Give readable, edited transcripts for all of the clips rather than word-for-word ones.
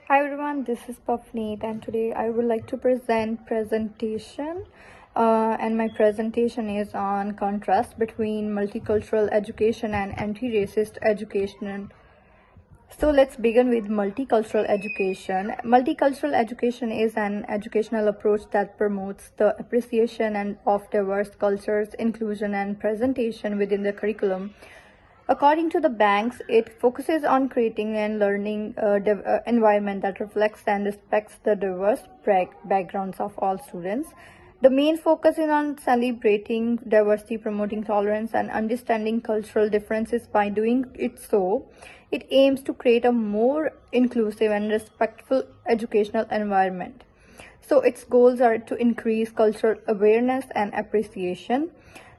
Hi everyone, this is Pavneet and today I would like to present presentation and my presentation is on contrast between multicultural education and anti-racist education. So let's begin with multicultural education. Multicultural education is an educational approach that promotes the appreciation and of diverse cultures, inclusion and presentation within the curriculum. According to the banks, it focuses on creating and learning environment that reflects and respects the diverse backgrounds of all students. The main focus is on celebrating diversity, promoting tolerance, and understanding cultural differences. By doing it so, it aims to create a more inclusive and respectful educational environment. So its goals are to increase cultural awareness and appreciation.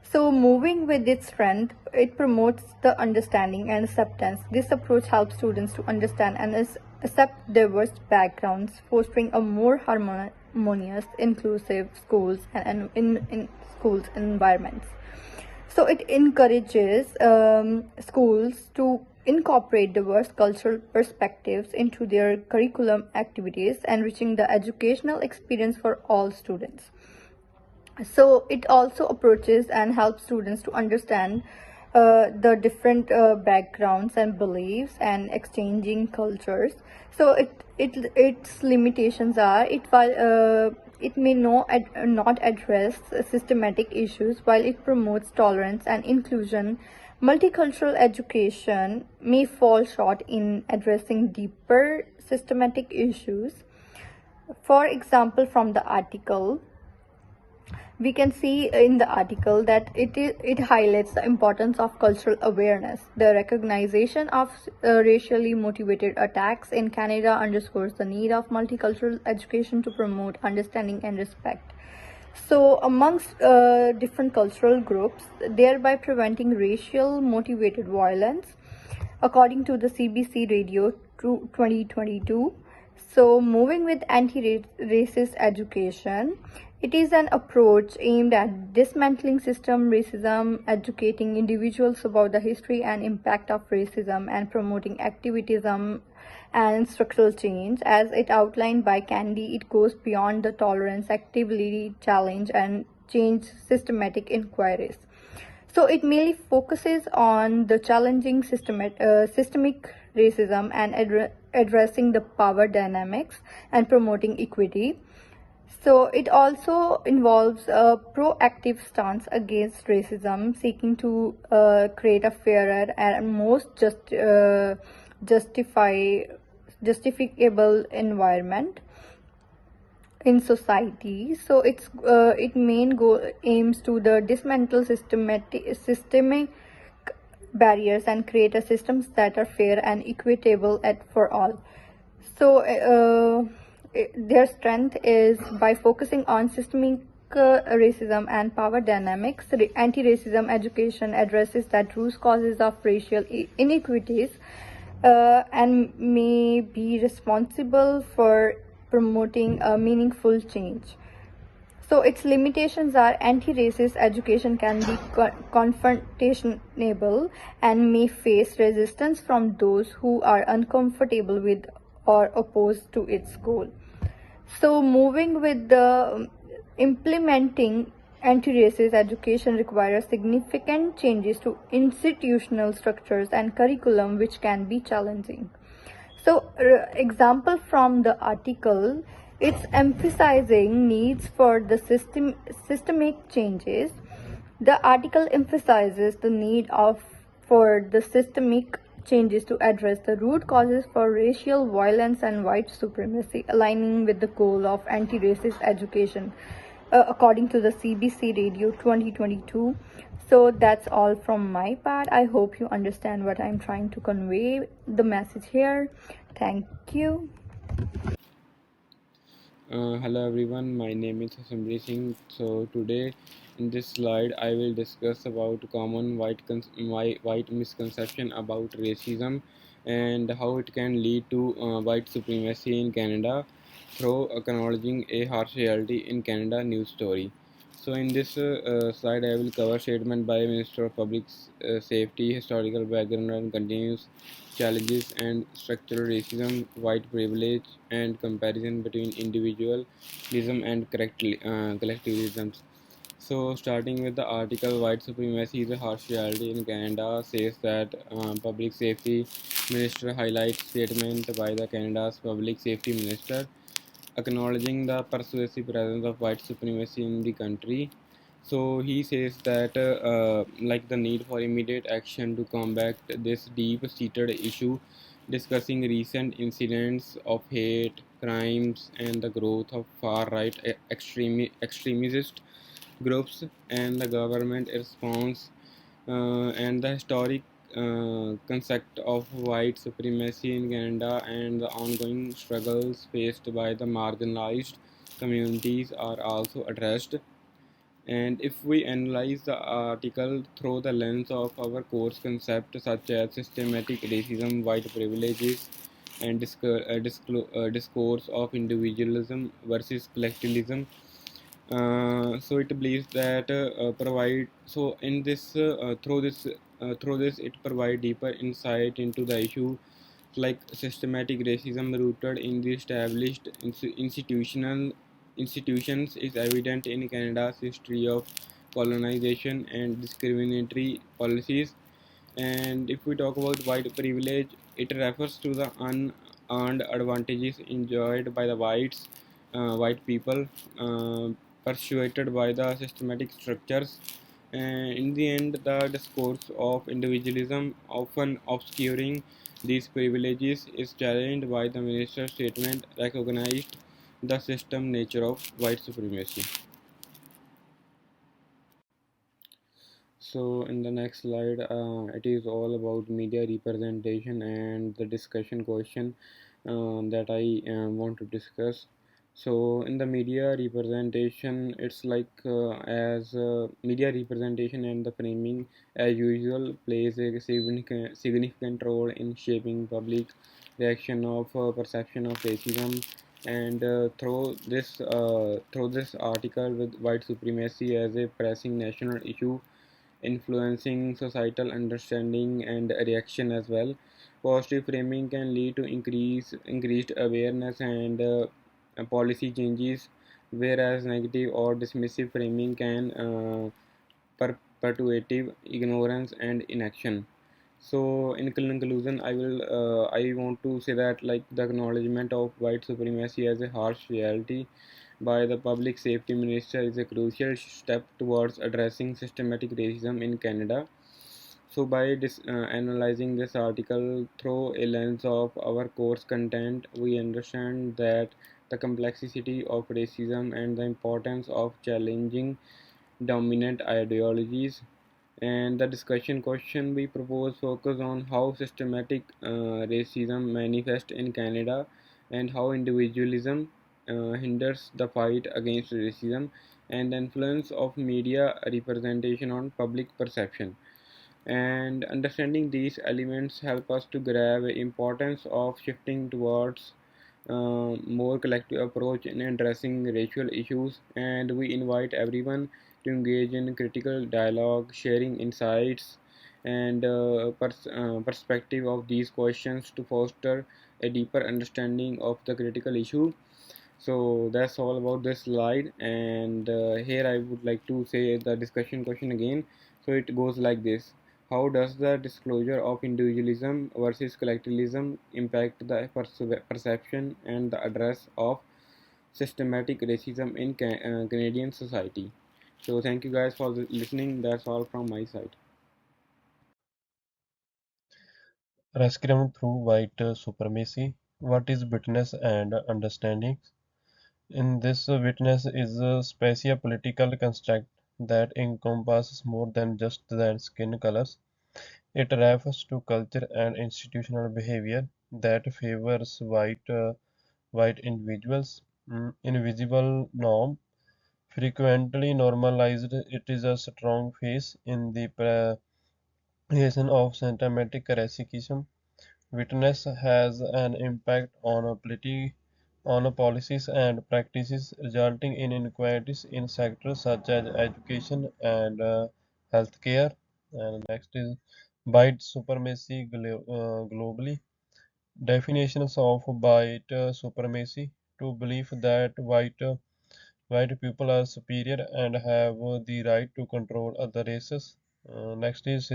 So moving with its strength, it promotes the understanding and acceptance. This approach helps students to understand and accept diverse backgrounds, fostering a more harmonious, inclusive schools and in schools environments. So it encourages schools to incorporate diverse cultural perspectives into their curriculum activities, enriching the educational experience for all students. So it also approaches and helps students to understand the different backgrounds and beliefs and exchanging cultures. So its limitations are it may not address systematic issues. While it promotes tolerance and inclusion, multicultural education may fall short in addressing deeper systematic issues. For example, from the article, we can see in the article that it highlights the importance of cultural awareness. The recognition of racially motivated attacks in Canada underscores the need of multicultural education to promote understanding and respect. So, amongst different cultural groups, thereby preventing racial motivated violence, according to the CBC Radio 2022. So, moving with anti-racist education, it is an approach aimed at dismantling system racism, educating individuals about the history and impact of racism, and promoting activism and structural change. As it outlined by Candy, it goes beyond the tolerance, actively challenge, and change systematic inquiries. So it mainly focuses on the challenging systemic racism and addressing the power dynamics and promoting equity. So it also involves a proactive stance against racism, seeking to create a fairer and most justify justifiable environment in society. So its main goal aims to the dismantle systemic barriers and create a systems that are fair and equitable for all. So their strength is by focusing on systemic racism and power dynamics. Anti-racism education addresses that root causes of racial inequities and may be responsible for promoting a meaningful change. So its limitations are anti-racist education can be confrontational and may face resistance from those who are uncomfortable with or opposed to its goal. So moving with the implementing anti-racist education requires significant changes to institutional structures and curriculum, which can be challenging. So, example from the article, it's emphasizing needs for the systemic changes. The article emphasizes the need for the systemic changes to address the root causes for racial violence and white supremacy, aligning with the goal of anti-racist education, according to the CBC Radio 2022. So that's all from my part. I hope you understand what I'm trying to convey the message here. Thank you. Hello everyone, my name is Assembly Singh. So today in this slide I will discuss about common white misconception about racism and how it can lead to white supremacy in Canada through acknowledging a harsh reality in Canada news story. So in this slide, I will cover statement by Minister of Public Safety, historical background and continuous challenges and structural racism, white privilege, and comparison between individualism and collectivism. So, starting with the article, white supremacy is a harsh reality in Canada, says that public safety minister highlights statement by the Canada's public safety minister acknowledging the persuasive presence of white supremacy in the country. So he says that like the need for immediate action to combat this deep-seated issue, discussing recent incidents of hate crimes and the growth of far-right extremist groups and the government response and the historic concept of white supremacy in Canada and the ongoing struggles faced by the marginalized communities are also addressed. And if we analyze the article through the lens of our course concepts such as systematic racism, white privileges, and discourse of individualism versus collectivism, so it believes that provide so in this through this it provide deeper insight into the issue like systematic racism rooted in the established institutional institutions is evident in Canada's history of colonization and discriminatory policies. And if we talk about white privilege, it refers to the unearned advantages enjoyed by the white people, uh, persuaded by the systematic structures. And in the end, the discourse of individualism, often obscuring these privileges, is challenged by the minister's statement, recognized the system nature of white supremacy. So in the next slide, it is all about media representation and the discussion question that I want to discuss. So in the media representation, it's like as media representation and the framing, as usual, plays a significant role in shaping public reaction of perception of racism. And through this article with white supremacy as a pressing national issue influencing societal understanding and reaction as well. Positive framing can lead to increased awareness and policy changes, whereas negative or dismissive framing can perpetuate ignorance and inaction. So, in conclusion, I want to say that like the acknowledgement of white supremacy as a harsh reality by the public safety minister is a crucial step towards addressing systematic racism in Canada. So, by analyzing this article through a lens of our course content, we understand that the complexity of racism and the importance of challenging dominant ideologies. And the discussion question we propose focus on how systematic racism manifests in Canada and how individualism hinders the fight against racism and the influence of media representation on public perception. And understanding these elements help us to grab the importance of shifting towards more collective approach in addressing racial issues, and we invite everyone to engage in critical dialogue, sharing insights and perspective of these questions to foster a deeper understanding of the critical issue. So that's all about this slide, and here I would like to say the discussion question again. So it goes like this: how does the disclosure of individualism versus collectivism impact the perception and the address of systematic racism in Canadian society? So thank you guys for listening. That's all from my side. Rescue through white supremacy. What is witness and understanding? In this, witness is a spatio-political construct that encompasses more than just the skin colors. It refers to culture and institutional behavior that favors white individuals. Invisible norm, frequently normalized, it is a strong face in the creation of systematic racism. Witness has an impact on on policies and practices resulting in inequalities in sectors such as education and healthcare. And next is white supremacy globally. Definitions of white supremacy to believe that white people are superior and have the right to control other races. Next is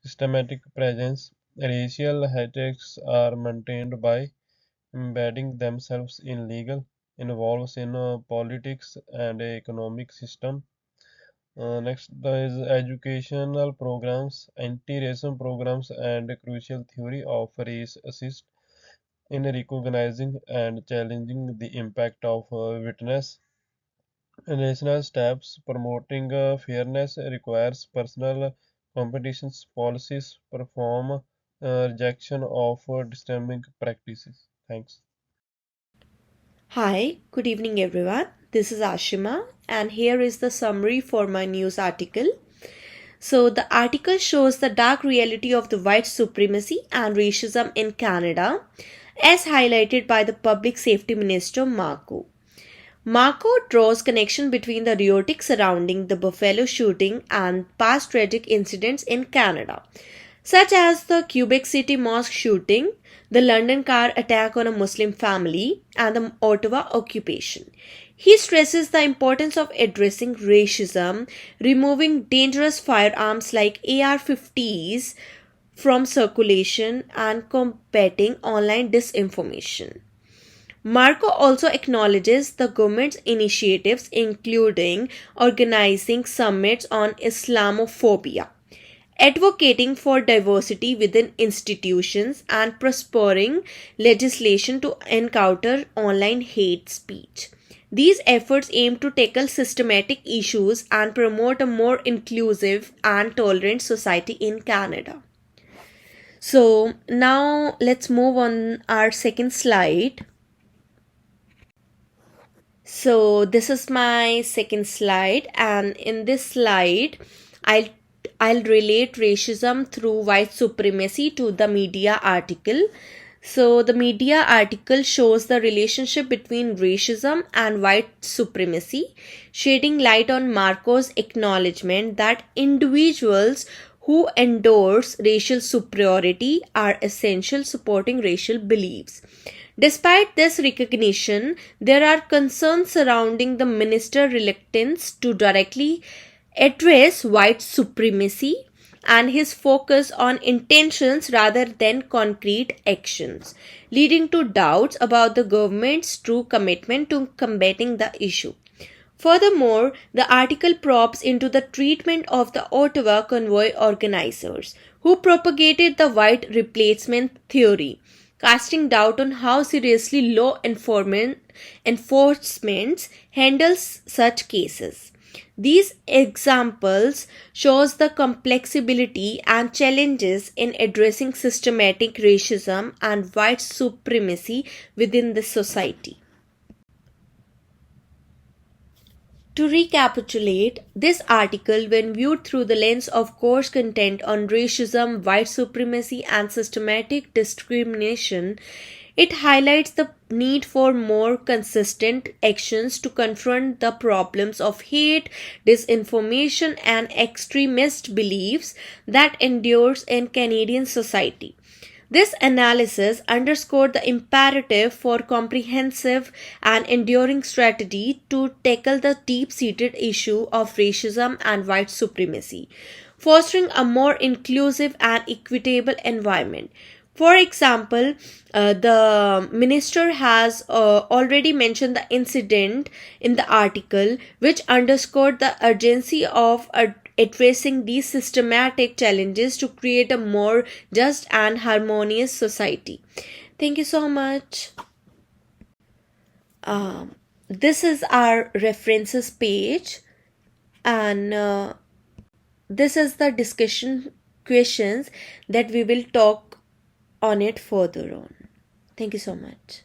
systematic presence. Racial hierarchies are maintained by embedding themselves in legal, involves in politics and economic system. Next is educational programs, anti-racism programs, and crucial theory of race assist in recognizing and challenging the impact of witness. National steps promoting fairness requires personal competitions policies, perform rejection of disturbing practices. Thanks. Hi, good evening everyone. This is Ashima, and here is the summary for my news article. So, the article shows the dark reality of the white supremacy and racism in Canada, as highlighted by the Public Safety Minister Marco. Marco draws connection between the rhetoric surrounding the Buffalo shooting and past tragic incidents in Canada, such as the Quebec City mosque shooting, the London car attack on a Muslim family, and the Ottawa occupation. He stresses the importance of addressing racism, removing dangerous firearms like AR 50s from circulation, and combating online disinformation. Marco also acknowledges the government's initiatives, including organizing summits on Islamophobia, advocating for diversity within institutions, and prospering legislation to encounter online hate speech. These efforts aim to tackle systematic issues and promote a more inclusive and tolerant society in Canada. So, now let's move on our second slide. So this is my second slide, and in this slide, I'll I'll relate racism through white supremacy to the media article. So the media article shows the relationship between racism and white supremacy, shedding light on Marco's acknowledgement that individuals who endorse racial superiority are essential supporting racial beliefs. Despite this recognition, there are concerns surrounding the minister's reluctance to directly address white supremacy and his focus on intentions rather than concrete actions, leading to doubts about the government's true commitment to combating the issue. Furthermore, the article probes into the treatment of the Ottawa convoy organizers, who propagated the white replacement theory, casting doubt on how seriously law enforcement handles such cases. These examples shows the complexity and challenges in addressing systematic racism and white supremacy within the society. To recapitulate, this article, when viewed through the lens of course content on racism, white supremacy, and systematic discrimination, it highlights the need for more consistent actions to confront the problems of hate, disinformation, and extremist beliefs that endures in Canadian society. This analysis underscored the imperative for comprehensive and enduring strategy to tackle the deep seated issue of racism and white supremacy, fostering a more inclusive and equitable environment. For example, the minister has already mentioned the incident in the article, which underscored the urgency of addressing these systematic challenges to create a more just and harmonious society. Thank you so much. This is our references page, and this is the discussion questions that we will talk on it further on. Thank you so much.